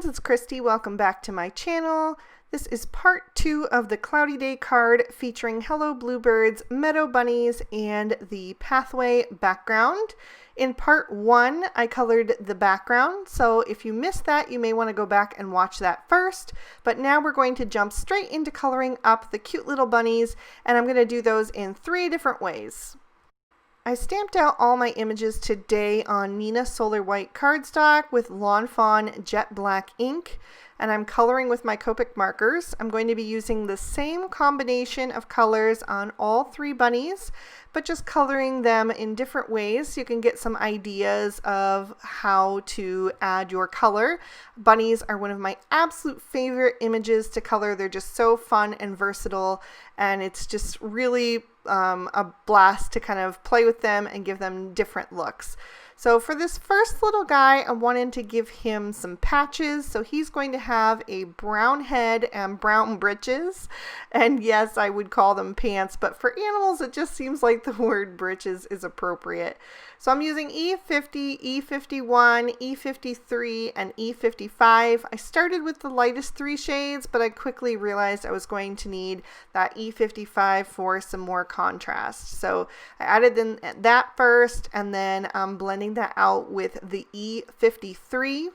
it's Christy. Welcome back to my channel. This is part 2 of the Cloudy Day card featuring Hello Bluebird's Meadow Bunnies and the pathway background. In part 1, I colored the background, so if you missed that, you may want to go back and watch that first. But now we're going to jump straight into coloring up the cute little bunnies, and I'm going to do those in 3 different ways. I stamped out all my images today on Neenah Solar White cardstock with Lawn Fawn Jet Black ink, and I'm coloring with my Copic markers. I'm going to be using the same combination of colors on all 3 bunnies, but just coloring them in different ways so you can get some ideas of how to add your color. Bunnies are one of my absolute favorite images to color. They're just so fun and versatile, and it's just really a blast to kind of play with them and give them different looks. So for this first little guy, I wanted to give him some patches. So he's going to have a brown head and brown breeches. And yes, I would call them pants, but for animals, it just seems like the word breeches is appropriate. So I'm using E50, E51, E53, and E55. I started with the lightest 3 shades, but I quickly realized I was going to need that E55 for some more contrast. So I added in that first, and then I'm blending that out with the E53.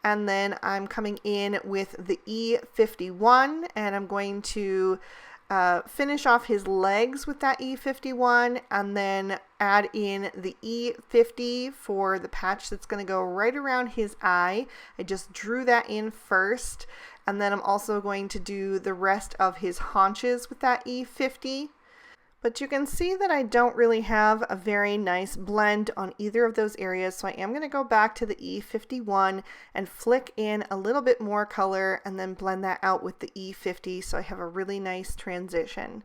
And then I'm coming in with the E51, and I'm going to finish off his legs with that E51, and then add in the E50 for the patch that's going to go right around his eye. I just drew that in first, and then I'm also going to do the rest of his haunches with that E50. But you can see that I don't really have a very nice blend on either of those areas, so I am going to go back to the E51 and flick in a little bit more color and then blend that out with the E50 so I have a really nice transition.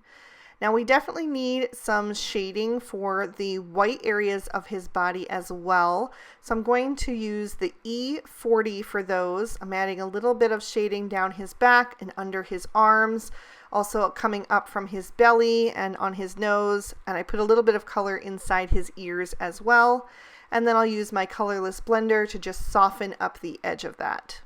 Now we definitely need some shading for the white areas of his body as well, so I'm going to use the E40 for those. I'm adding a little bit of shading down his back and under his arms, also coming up from his belly and on his nose, and I put a little bit of color inside his ears as well. And then I'll use my colorless blender to just soften up the edge of that.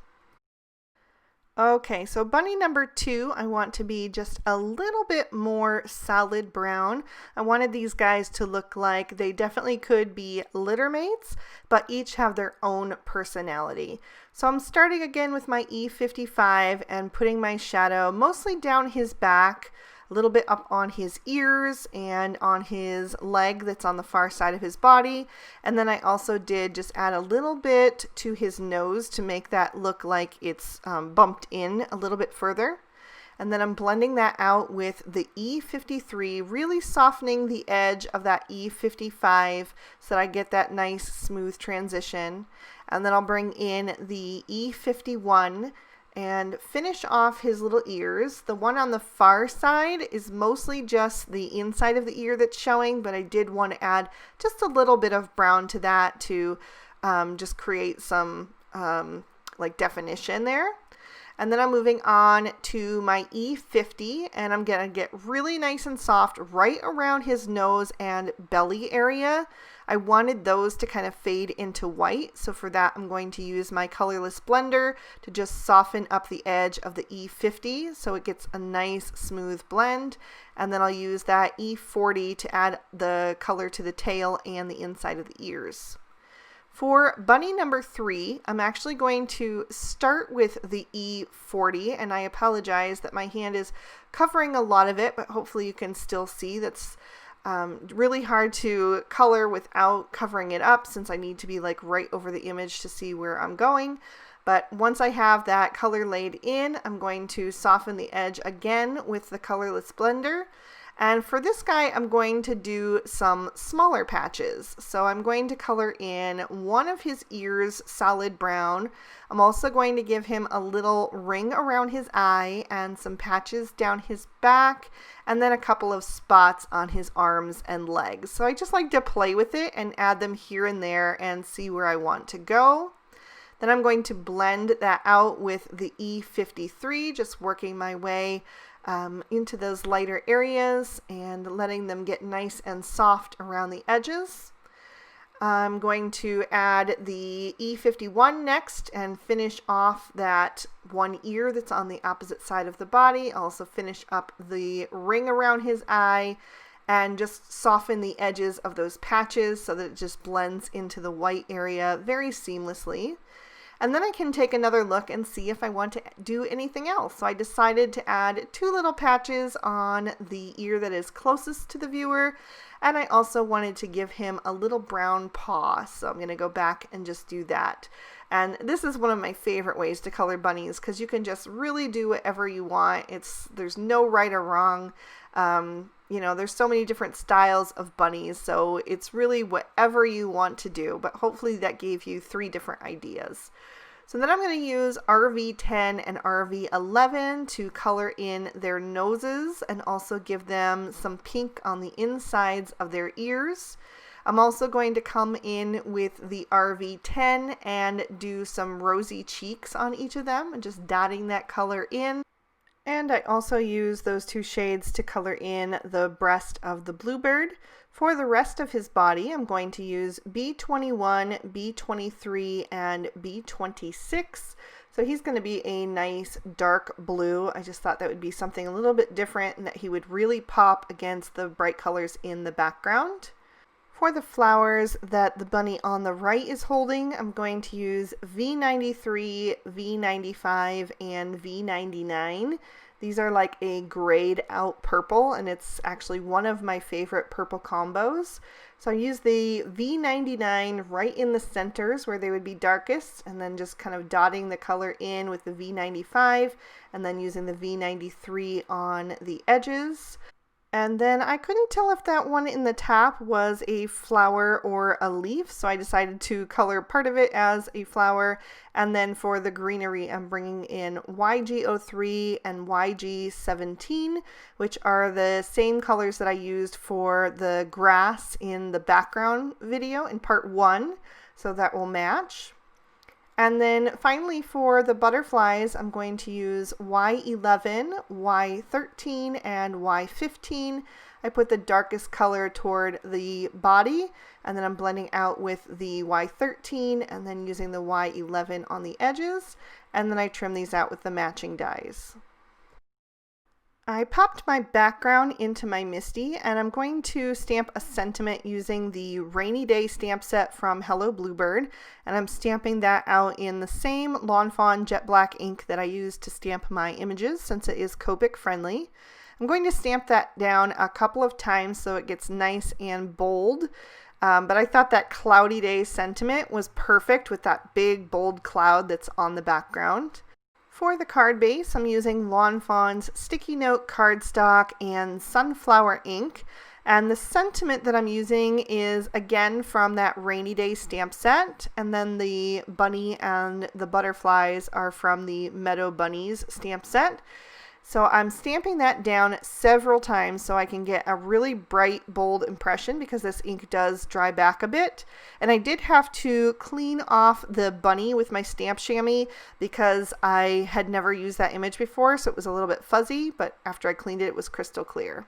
Okay, so bunny number 2, I want to be just a little bit more solid brown. I wanted these guys to look like they definitely could be litter mates, but each have their own personality. So I'm starting again with my E55 and putting my shadow mostly down his back, a little bit up on his ears and on his leg that's on the far side of his body. And then I also did just add a little bit to his nose to make that look like it's bumped in a little bit further. And then I'm blending that out with the E53, really softening the edge of that E55 so that I get that nice smooth transition. And then I'll bring in the E51 and finish off his little ears. The one on the far side is mostly just the inside of the ear that's showing, but I did want to add just a little bit of brown to that to just create some like definition there. And then I'm moving on to my E50, and I'm going to get really nice and soft right around his nose and belly area. I wanted those to kind of fade into white, so for that I'm going to use my colorless blender to just soften up the edge of the E50 so it gets a nice smooth blend. And then I'll use that E40 to add the color to the tail and the inside of the ears. For bunny number 3, I'm actually going to start with the E40, and I apologize that my hand is covering a lot of it, but hopefully you can still see. That's really hard to color without covering it up since I need to be like right over the image to see where I'm going. But once I have that color laid in, I'm going to soften the edge again with the colorless blender. And for this guy, I'm going to do some smaller patches. So I'm going to color in one of his ears solid brown. I'm also going to give him a little ring around his eye and some patches down his back, and then a couple of spots on his arms and legs. So I just like to play with it and add them here and there and see where I want to go. Then I'm going to blend that out with the E53, just working my way into those lighter areas and letting them get nice and soft around the edges. I'm going to add the E51 next and finish off that one ear that's on the opposite side of the body. I'll also finish up the ring around his eye and just soften the edges of those patches so that it just blends into the white area very seamlessly. And then I can take another look and see if I want to do anything else. So I decided to add 2 little patches on the ear that is closest to the viewer. And I also wanted to give him a little brown paw. So I'm going to go back and just do that. And this is one of my favorite ways to color bunnies because you can just really do whatever you want. There's no right or wrong. You know, there's so many different styles of bunnies, so it's really whatever you want to do, but hopefully that gave you 3 different ideas. So then I'm going to use RV10 and RV11 to color in their noses and also give them some pink on the insides of their ears. I'm also going to come in with the RV10 and do some rosy cheeks on each of them and just dotting that color in. And I also use those 2 shades to color in the breast of the bluebird. For the rest of his body, I'm going to use B21, B23, and B26. So he's going to be a nice dark blue. I just thought that would be something a little bit different and that he would really pop against the bright colors in the background. For the flowers that the bunny on the right is holding, I'm going to use V93, V95, and V99. These are like a grayed out purple, and it's actually one of my favorite purple combos. So I use the V99 right in the centers where they would be darkest, and then just kind of dotting the color in with the V95, and then using the V93 on the edges. And then I couldn't tell if that one in the top was a flower or a leaf, so I decided to color part of it as a flower. And then for the greenery, I'm bringing in YG03 and YG17, which are the same colors that I used for the grass in the background video in part 1, so that will match. And then finally for the butterflies, I'm going to use Y11, Y13, and Y15. I put the darkest color toward the body, and then I'm blending out with the Y13 and then using the Y11 on the edges, and then I trim these out with the matching dies. I popped my background into my Misty, and I'm going to stamp a sentiment using the Rainy Day stamp set from Hello Bluebird, and I'm stamping that out in the same Lawn Fawn jet black ink that I used to stamp my images since it is Copic friendly. I'm going to stamp that down a couple of times so it gets nice and bold, but I thought that cloudy day sentiment was perfect with that big bold cloud that's on the background. For the card base, I'm using Lawn Fawn's sticky note cardstock and sunflower ink, and the sentiment that I'm using is again from that Rainy Day stamp set, and then the bunny and the butterflies are from the Meadow Bunnies stamp set. So I'm stamping that down several times so I can get a really bright, bold impression because this ink does dry back a bit. And I did have to clean off the bunny with my stamp chamois because I had never used that image before, so it was a little bit fuzzy, but after I cleaned it, it was crystal clear.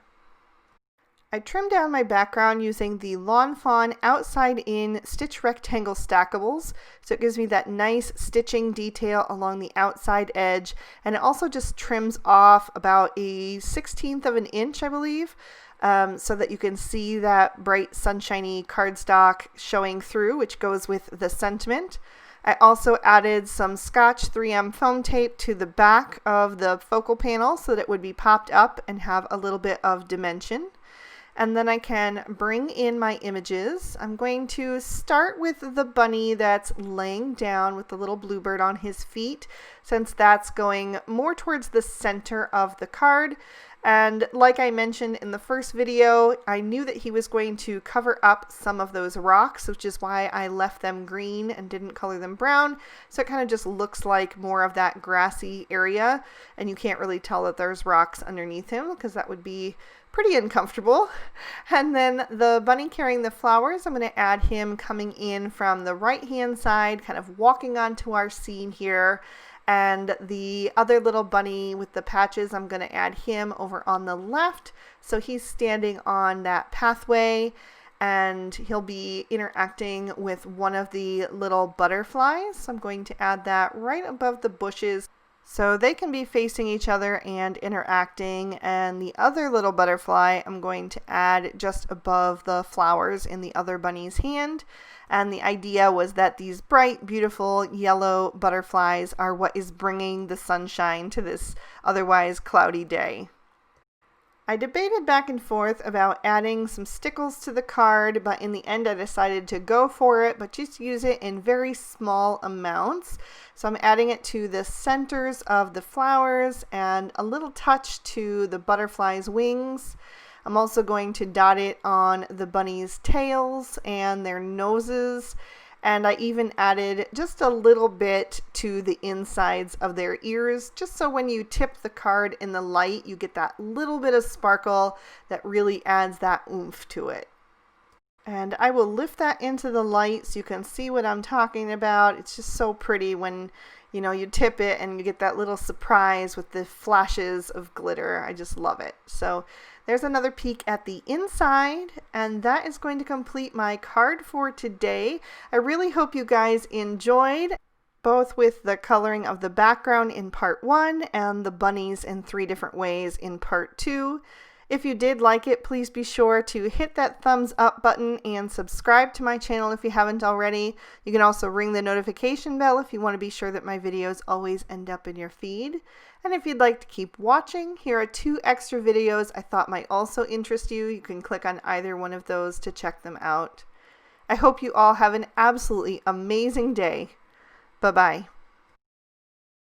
I trimmed down my background using the Lawn Fawn outside in stitch rectangle stackables, so it gives me that nice stitching detail along the outside edge, and it also just trims off about a 1/16 of an inch, I believe, so that you can see that bright sunshiny cardstock showing through, which goes with the sentiment. I also added some Scotch 3M foam tape to the back of the focal panel so that it would be popped up and have a little bit of dimension. And then I can bring in my images. I'm going to start with the bunny that's laying down with the little bluebird on his feet, since that's going more towards the center of the card. And like I mentioned in the first video, I knew that he was going to cover up some of those rocks, which is why I left them green and didn't color them brown. So it kind of just looks like more of that grassy area, and you can't really tell that there's rocks underneath him because that would be pretty uncomfortable. And then the bunny carrying the flowers, I'm going to add him coming in from the right hand side, kind of walking onto our scene here. And the other little bunny with the patches, I'm going to add him over on the left. So he's standing on that pathway. and he'll be interacting with one of the little butterflies. So I'm going to add that right above the bushes so they can be facing each other and interacting. And the other little butterfly I'm going to add just above the flowers in the other bunny's hand. And the idea was that these bright, beautiful yellow butterflies are what is bringing the sunshine to this otherwise cloudy day. I debated back and forth about adding some stickles to the card, but in the end I decided to go for it, but just use it in very small amounts. So I'm adding it to the centers of the flowers and a little touch to the butterfly's wings. I'm also going to dot it on the bunny's tails and their noses. And I even added just a little bit to the insides of their ears, just so when you tip the card in the light, you get that little bit of sparkle that really adds that oomph to it. And I will lift that into the light so you can see what I'm talking about. It's just so pretty when, you know, you tip it and you get that little surprise with the flashes of glitter. I just love it. So there's another peek at the inside, and that is going to complete my card for today. I really hope you guys enjoyed, both with the coloring of the background in part 1 and the bunnies in 3 different ways in part 2. If you did like it, please be sure to hit that thumbs up button and subscribe to my channel if you haven't already. You can also ring the notification bell if you want to be sure that my videos always end up in your feed. And if you'd like to keep watching, here are 2 extra videos I thought might also interest you. You can click on either one of those to check them out. I hope you all have an absolutely amazing day. Bye-bye.